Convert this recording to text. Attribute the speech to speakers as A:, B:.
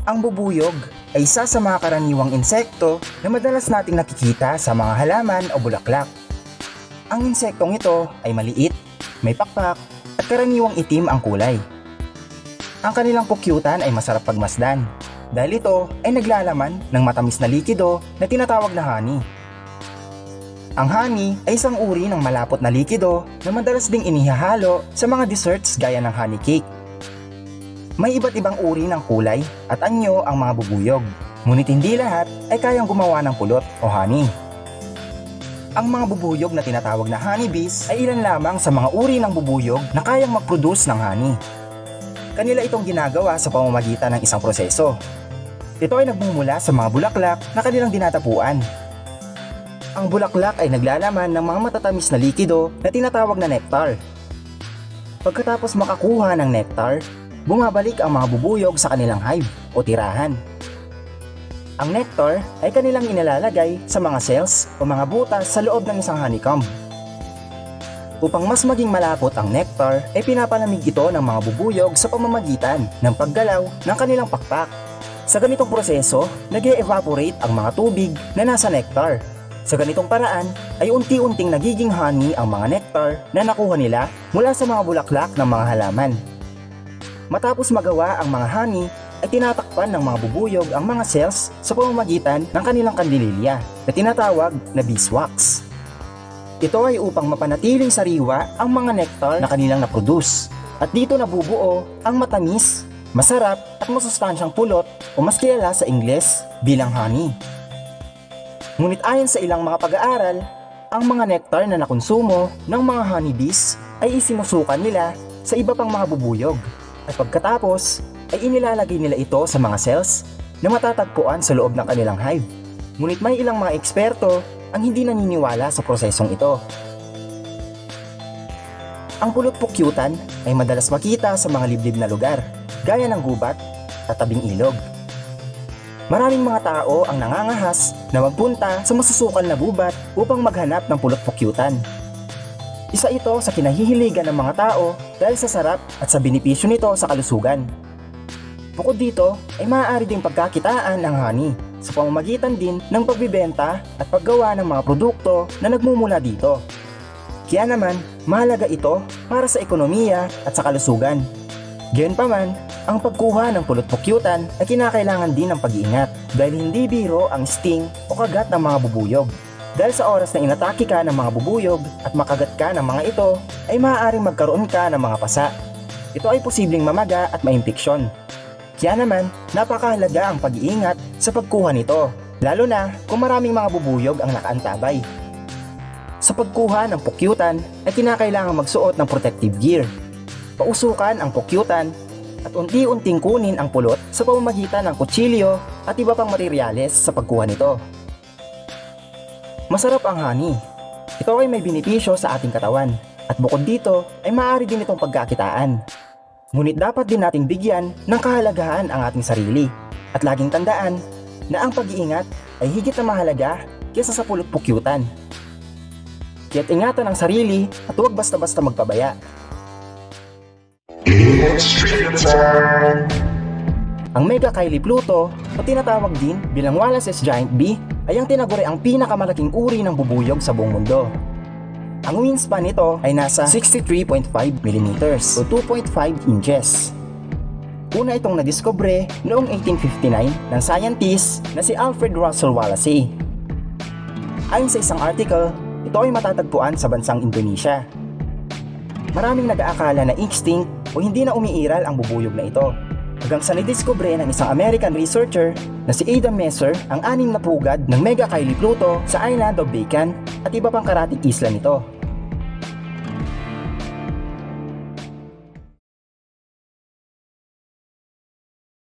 A: Ang bubuyog ay isa sa mga karaniwang insekto na madalas nating nakikita sa mga halaman o bulaklak. Ang insektong ito ay maliit, may pakpak, at karaniwang itim ang kulay. Ang kanilang pukyutan ay masarap pagmasdan dahil ito ay naglalaman ng matamis na likido na tinatawag na honey. Ang honey ay isang uri ng malapot na likido na madalas ding inihahalo sa mga desserts gaya ng honey cake. May iba't ibang uri ng kulay at anyo ang mga bubuyog, ngunit hindi lahat ay kayang gumawa ng pulot o honey. Ang mga bubuyog na tinatawag na honeybees ay ilan lamang sa mga uri ng bubuyog na kayang mag-produce ng honey. Kanila itong ginagawa sa pamamagitan ng isang proseso. Ito ay nagmumula sa mga bulaklak na kanilang dinatapuan. Ang bulaklak ay naglalaman ng mga matatamis na likido na tinatawag na nectar. Pagkatapos makakuha ng nectar, bumabalik ang mga bubuyog sa kanilang hive o tirahan. Ang nectar ay kanilang inalalagay sa mga cells o mga butas sa loob ng isang honeycomb. Upang mas maging malapot ang nectar, ay pinapalamig ito ng mga bubuyog sa pamamagitan ng paggalaw ng kanilang pakpak. Sa ganitong proseso, nag-e-evaporate ang mga tubig na nasa nectar. Sa ganitong paraan, ay unti-unting nagiging honey ang mga nectar na nakuha nila mula sa mga bulaklak ng mga halaman. Matapos magawa ang mga honey, ay tinatakpan ng mga bubuyog ang mga cells sa pamamagitan ng kanilang kandililya na tinatawag na beeswax. Ito ay upang mapanatiling sariwa ang mga nectar na kanilang naproduce at dito nabubuo ang matamis, masarap at masustansyang pulot o mas kilala sa Ingles bilang honey. Ngunit ayon sa ilang mga pag-aaral, ang mga nectar na nakonsumo ng mga honeybees ay isinusukan nila sa iba pang mga bubuyog. At pagkatapos ay inilalagay nila ito sa mga cells na matatagpuan sa loob ng kanilang hive. Ngunit may ilang mga eksperto ang hindi naniniwala sa prosesong ito. Ang pulot pukyutan ay madalas makita sa mga liblib na lugar, gaya ng gubat at tabing ilog. Maraming mga tao ang nangangahas na magpunta sa masusukal na gubat upang maghanap ng pulot pukyutan. Isa ito sa kinahihiligan ng mga tao dahil sa sarap at sa benepisyo nito sa kalusugan. Bukod dito ay maaari ding pagkakitaan ang honey sa pamamagitan din ng pagbibenta at paggawa ng mga produkto na nagmumula dito. Kaya naman, mahalaga ito para sa ekonomiya at sa kalusugan. Gayunpaman, ang pagkuha ng pulot pukyutan ay kinakailangan din ng pag-iingat dahil hindi biro ang sting o kagat ng mga bubuyog. Dahil sa oras na inatake ka ng mga bubuyog at makagat ka ng mga ito, ay maaaring magkaroon ka ng mga pasa. Ito ay posibleng mamaga at maimpeksyon. Kaya naman, napakahalaga ang pag-iingat sa pagkuha nito, lalo na kung maraming mga bubuyog ang nakaantabay. Sa pagkuha ng pukyutan ay kinakailangan magsuot ng protective gear. Pausukan ang pukyutan at unti-unting kunin ang pulot sa pamamagitan ng kutsilyo at iba pang materyales sa pagkuha nito. Masarap ang honey. Ito ay may benepisyo sa ating katawan at bukod dito ay maaari din itong pagkakitaan. Ngunit dapat din nating bigyan ng kahalagahan ang ating sarili at laging tandaan na ang pag-iingat ay higit na mahalaga kaysa sa pulot pukyutan. Kaya't ingatan ang sarili at huwag basta-basta magpabaya. Ang Mega Kylie Pluto o tinatawag din bilang Wallace's Giant Bee ay ang tinaguri ang pinakamalaking uri ng bubuyog sa buong mundo. Ang wingspan nito ay nasa 63.5 mm o 2.5 inches. Una itong nadiskubre noong 1859 ng scientist na si Alfred Russel Wallace. Ayon sa isang article, ito ay matatagpuan sa bansang Indonesia. Maraming nag-aakala na extinct o hindi na umiiral ang bubuyog na ito. Hanggang sa nidiskubre ng isang American researcher na si Adam Messer ang 6 na pugad ng Mega Kylie Pluto sa island of Bacon at iba pang karatig isla nito.